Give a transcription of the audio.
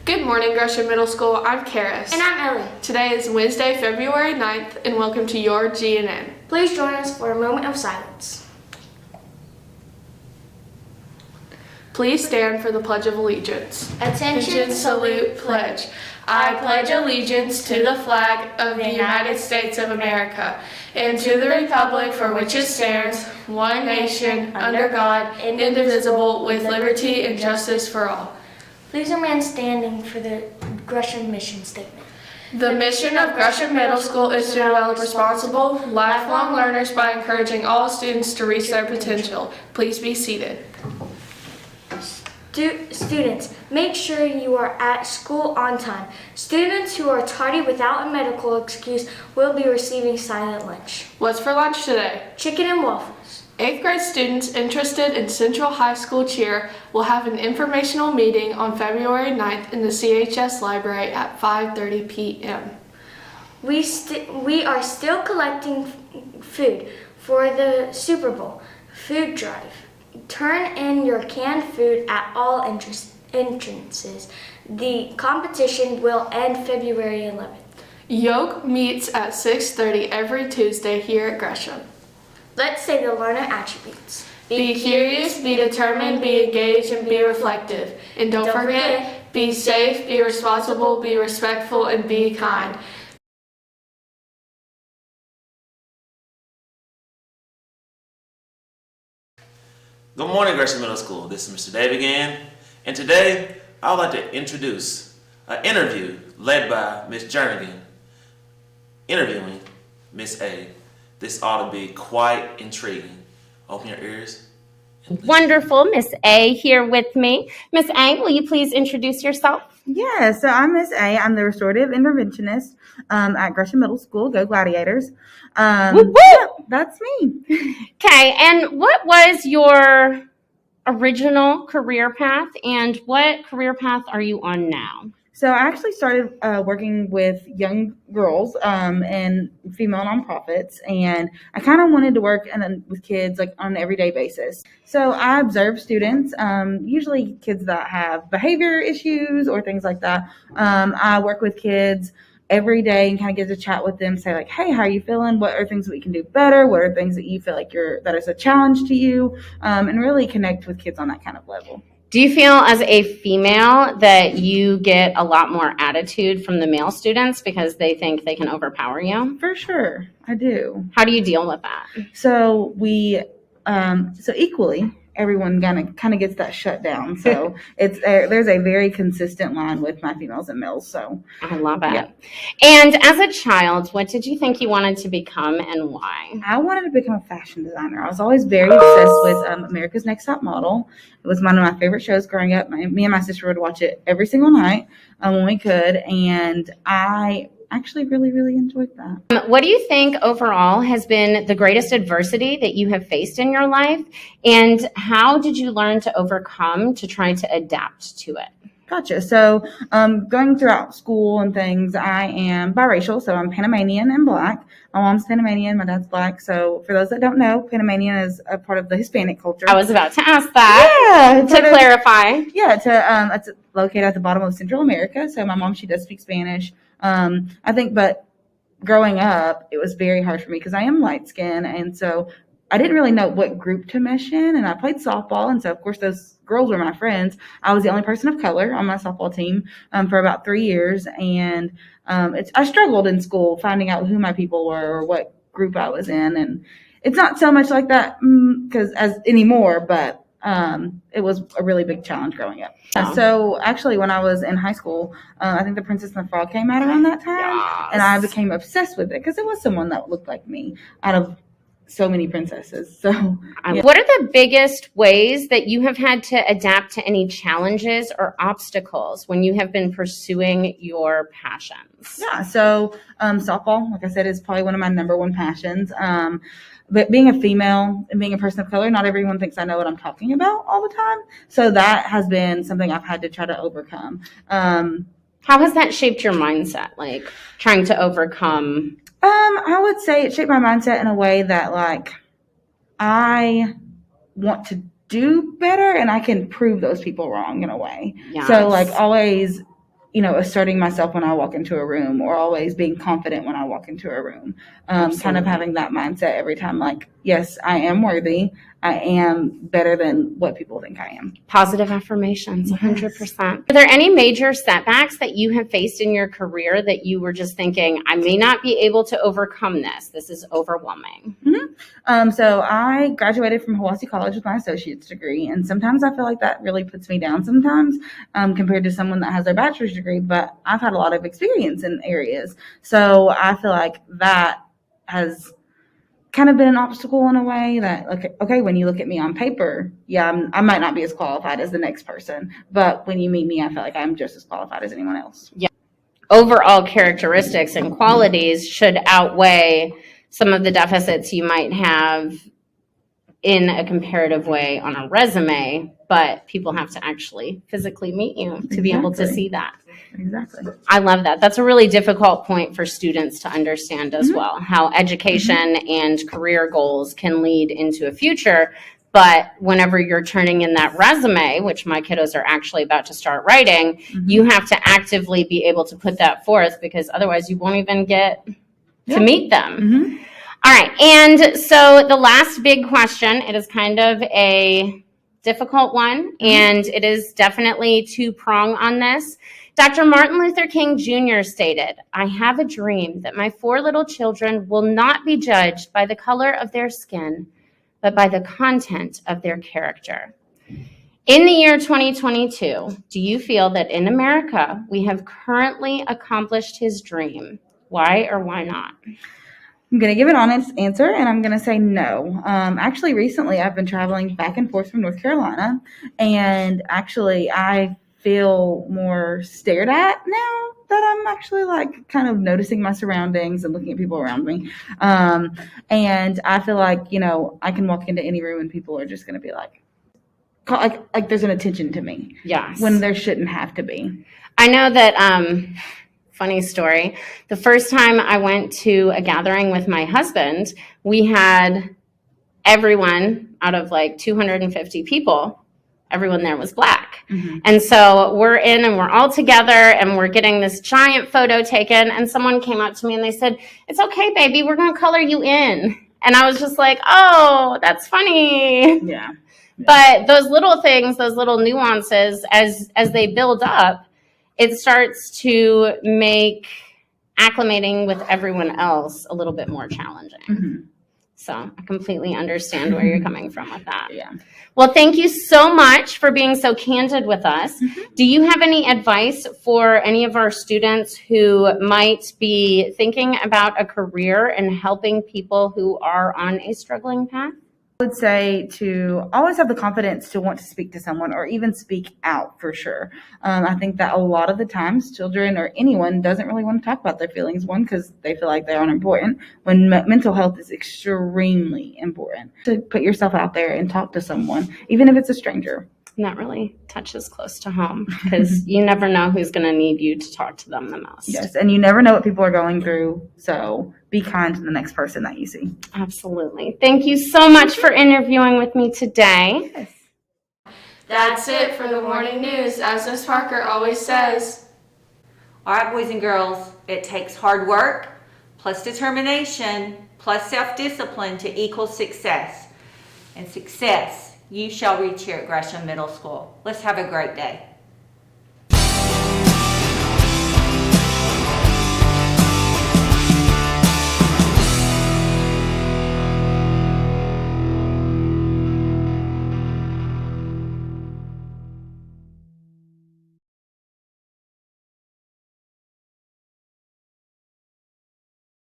Good morning, Gresham Middle School. I'm Karis. And I'm Ellie. Today is Wednesday, February 9th, and welcome to your GNN. Please join us for a moment of silence. Please stand for the Pledge of Allegiance. Attention, salute, pledge. I pledge allegiance to the flag of the United States of America and to the republic for which it stands, one nation, under God, indivisible, with liberty and justice for all. Please remain standing for the Gresham mission statement. The mission of Gresham Middle School is to develop responsible, lifelong learners by encouraging all students to reach their potential. Please be seated. Students, make sure you are at school on time. Students who are tardy without a medical excuse will be receiving silent lunch. What's for lunch today? Chicken and waffles. 8th grade students interested in Central High School cheer will have an informational meeting on February 9th in the CHS library at 5:30 p.m. We are still collecting food for the Super Bowl food drive. Turn in your canned food at all entrances. The competition will end February 11th. Yoke meets at 6:30 every Tuesday here at Gresham. Let's say the learner attributes. Be curious, be determined, be engaged, and be reflective. And don't forget, be safe, be responsible, be respectful, and be kind. Good morning, Gresham Middle School. This is Mr. Dave again, and today I would like to introduce an interview led by Miss Jernigan, interviewing Miss A. This ought to be quite intriguing. Open your ears. Wonderful. Miss A here with me. Miss A, will you please introduce yourself? Yeah, so I'm Miss A. I'm the restorative interventionist at Gresham Middle School. Go Gladiators. Woo-woo! Yeah, that's me. Okay, and what was your original career path, and what career path are you on now? So I actually started working with young girls and female nonprofits, and I kind of wanted to work with kids like on an everyday basis. So I observe students, usually kids that have behavior issues or things like that. I work with kids every day and kind of get to chat with them, say like, hey, how are you feeling? What are things that we can do better? What are things that you feel like that is a challenge to you? And really connect with kids on that kind of level. Do you feel as a female that you get a lot more attitude from the male students because they think they can overpower you? For sure, I do. How do you deal with that? So so equally, everyone kind of gets that shut down. So there's a very consistent line with my females and males. So I love it. Yeah. And as a child, what did you think you wanted to become and why? I wanted to become a fashion designer. I was always very obsessed with America's Next Top Model. It was one of my favorite shows growing up. Me and my sister would watch it every single night when we could, and I actually really, really enjoyed that. What do you think overall has been the greatest adversity that you have faced in your life, and how did you learn to overcome to try to adapt to it? Gotcha. So going throughout school and things, I am biracial, so I'm Panamanian and Black. My mom's Panamanian, my dad's Black. So for those that don't know, Panamanian is a part of the Hispanic culture. I was about to ask that. Yeah, to clarify. Yeah, it's located at the bottom of Central America. So my mom, she does speak Spanish. I think, but growing up, it was very hard for me because I am light skinned, and so I didn't really know what group to mesh in, and I played softball, and so of course those girls were my friends. I was the only person of color on my softball team for about 3 years, and I struggled in school finding out who my people were or what group I was in, and it's not so much like that because as anymore, but it was a really big challenge growing up. Oh. So actually, when I was in high school, I think The Princess and the Frog came out around that time, Yes. and I became obsessed with it because it was someone that looked like me out of so many princesses. So yeah. What are the biggest ways that you have had to adapt to any challenges or obstacles when you have been pursuing your passions? Yeah, so softball, like I said, is probably one of my number one passions. But being a female and being a person of color, not everyone thinks I know what I'm talking about all the time. So that has been something I've had to try to overcome. How has that shaped your mindset, like trying to overcome? I would say it shaped my mindset in a way that, like, I want to do better and I can prove those people wrong in a way. Yes. So, like, always asserting myself when I walk into a room, or always being confident when I walk into a room. Kind of Absolutely. having that mindset every time, like, yes, I am worthy. I am better than what people think I am. Positive affirmations, Yes. 100%. Are there any major setbacks that you have faced in your career that you were just thinking, I may not be able to overcome this? This is overwhelming. So I graduated from Hiwassee College with my associate's degree, and sometimes I feel like that really puts me down sometimes, compared to someone that has their bachelor's degree, but I've had a lot of experience in areas. So I feel like that has kind of been an obstacle in a way that, like, okay, when you look at me on paper, yeah, I might not be as qualified as the next person, but when you meet me, I feel like I'm just as qualified as anyone else. Yeah. Overall characteristics and qualities should outweigh some of the deficits you might have in a comparative way on a resume, but people have to actually physically meet you to be able to Exactly. see that. Exactly. I love that. That's a really difficult point for students to understand as well, how education and career goals can lead into a future. But whenever you're turning in that resume, which my kiddos are actually about to start writing, you have to actively be able to put that forth, because otherwise you won't even get to meet them. All right. And so the last big question, it is kind of a difficult one, and it is definitely two-prong on this. Dr. Martin Luther King Jr. stated, "I have a dream that my 4 little children will not be judged by the color of their skin, but by the content of their character." In the year 2022, do you feel that in America we have currently accomplished his dream? Why or why not? I'm going to give an honest answer, and I'm going to say no. Actually, recently I've been traveling back and forth from North Carolina, and actually I feel more stared at now that I'm actually like kind of noticing my surroundings and looking at people around me. And I feel like, I can walk into any room and people are just going to be like there's an attention to me. Yes. When there shouldn't have to be. I know that, funny story, the first time I went to a gathering with my husband, we had everyone out of like 250 people, everyone there was black. And so we're in and we're all together and we're getting this giant photo taken, and someone came up to me and they said, "It's okay, baby, we're going to color you in." And I was just like, oh, that's funny. Yeah. But those little things, those little nuances, as they build up, it starts to make acclimating with everyone else a little bit more challenging. So I completely understand where you're coming from with that. Yeah. Well, thank you so much for being so candid with us. Do you have any advice for any of our students who might be thinking about a career and helping people who are on a struggling path? I would say to always have the confidence to want to speak to someone, or even speak out, for sure. I think that a lot of the times children or anyone doesn't really want to talk about their feelings, one, because they feel like they aren't important, when mental health is extremely important. To put yourself out there and talk to someone, even if it's a stranger. And that really touches close to home, because you never know who's going to need you to talk to them the most. Yes, and you never know what people are going through, so be kind to the next person that you see. Absolutely. Thank you so much for interviewing with me today. Yes. That's it for the morning news, as Miss Parker always says. All right, boys and girls, it takes hard work, plus determination, plus self-discipline to equal success. And success you shall reach here at Gresham Middle School. Let's have a great day.